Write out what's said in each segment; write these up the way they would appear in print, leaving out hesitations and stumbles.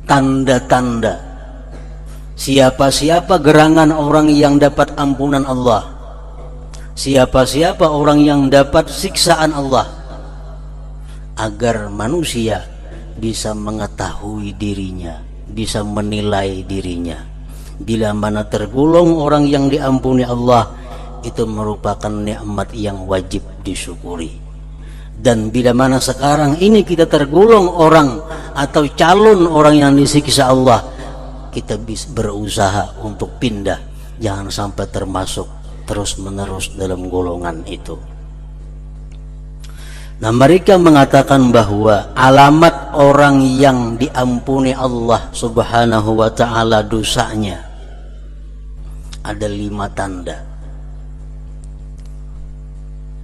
tanda-tanda siapa-siapa gerangan orang yang dapat ampunan Allah, siapa-siapa orang yang dapat siksaan Allah, agar manusia bisa mengetahui dirinya, bisa menilai dirinya. Bila mana tergolong orang yang diampuni Allah, itu merupakan nikmat yang wajib disyukuri. Dan bila mana sekarang ini kita tergolong orang atau calon orang yang disiksa Allah, kita bisa berusaha untuk pindah, jangan sampai termasuk terus menerus dalam golongan itu. Nah, mereka mengatakan bahwa alamat orang yang diampuni Allah subhanahu wa ta'ala dosanya ada 5 tanda.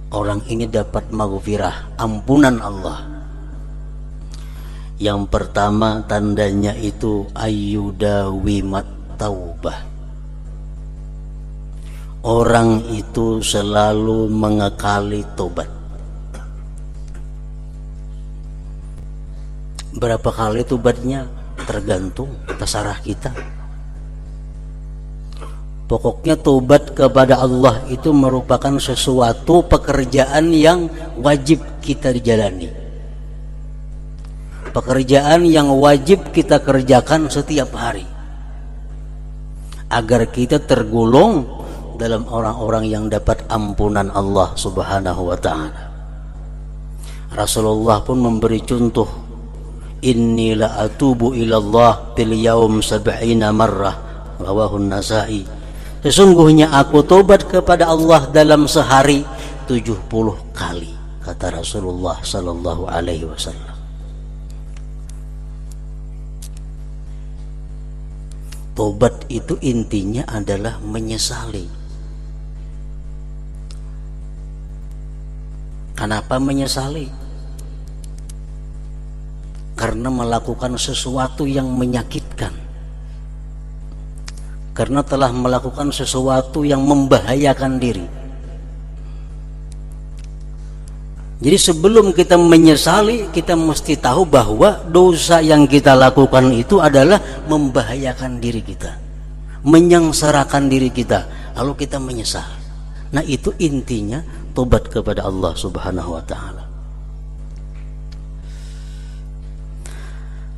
Orang ini dapat maghfirah, ampunan Allah. Yang pertama tandanya itu ayyudawimat taubah. Orang itu selalu mengekali tobat. Berapa kali tobatnya tergantung, terserah kita. Pokoknya tobat kepada Allah itu merupakan sesuatu pekerjaan yang wajib kita jalani. Pekerjaan yang wajib kita kerjakan setiap hari, agar kita tergolong dalam orang-orang yang dapat ampunan Allah subhanahu wa ta'ala. Rasulullah pun memberi contoh, inni la atubu ilallah fil yaum 70 marrah, rawahun Nasa'i. Sesungguhnya aku tobat kepada Allah dalam sehari 70 kali, kata Rasulullah sallallahu alaihi wasallam. Tobat itu intinya adalah menyesali. Kenapa menyesali? Karena melakukan sesuatu yang menyakitkan, karena telah melakukan sesuatu yang membahayakan diri. Jadi sebelum kita menyesali, kita mesti tahu bahwa dosa yang kita lakukan itu adalah membahayakan diri kita, menyengsarakan diri kita, lalu kita menyesal. Nah, itu intinya tobat kepada Allah subhanahu wa ta'ala.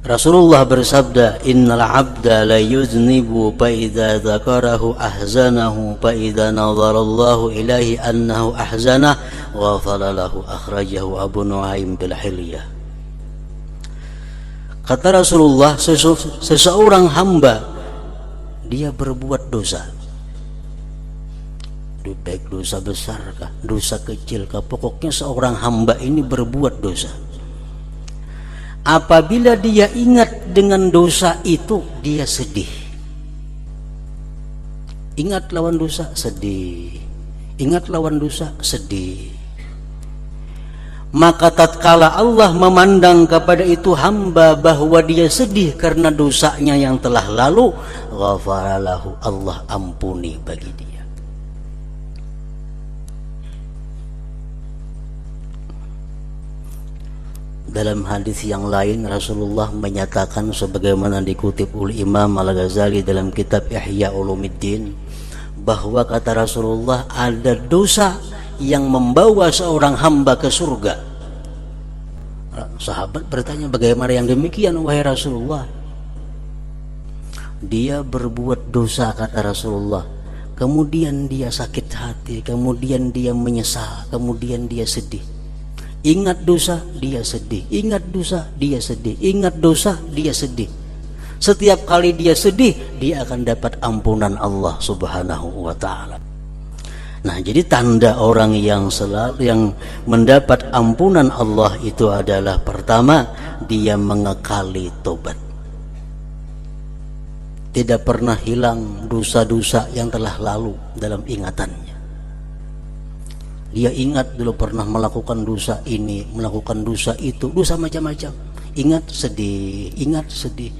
Rasulullah bersabda, innal abda la yuznibu fa idza dzakarahu ahzanahu fa idza nadharallahu ilaihi annahu ahzanah ghafara lahu, akhrajahu Abu Nuaim bil Hilyah. Kata Rasulullah, seseorang hamba dia berbuat dosa, baik dosa besar kah, dosa kecil kah, pokoknya seorang hamba ini berbuat dosa. Apabila dia ingat dengan dosa itu, dia sedih. Ingat lawan dosa, sedih. Ingat lawan dosa, sedih. Maka tatkala Allah memandang kepada itu hamba bahwa dia sedih karena dosanya yang telah lalu, ghafaralahu, Allah ampuni bagi dia. Dalam hadis yang lain, Rasulullah menyatakan sebagaimana dikutip oleh Imam Al-Ghazali dalam kitab Ihya Ulumuddin, bahwa kata Rasulullah, ada dosa yang membawa seorang hamba ke surga. Sahabat bertanya, bagaimana yang demikian wahai Rasulullah? Dia berbuat dosa, kata Rasulullah, kemudian dia sakit hati, kemudian dia menyesal, kemudian dia sedih. Ingat dosa, dia sedih. Ingat dosa, dia sedih. Ingat dosa, dia sedih. Setiap kali dia sedih, dia akan dapat ampunan Allah subhanahu wa ta'ala. Nah, jadi tanda orang yang selalu yang mendapat ampunan Allah itu adalah, pertama, dia mengekali tobat. Tidak pernah hilang dosa-dosa yang telah lalu dalam ingatannya. Dia ingat dulu pernah melakukan dosa ini, melakukan dosa itu, dosa macam-macam. Ingat sedih, ingat sedih.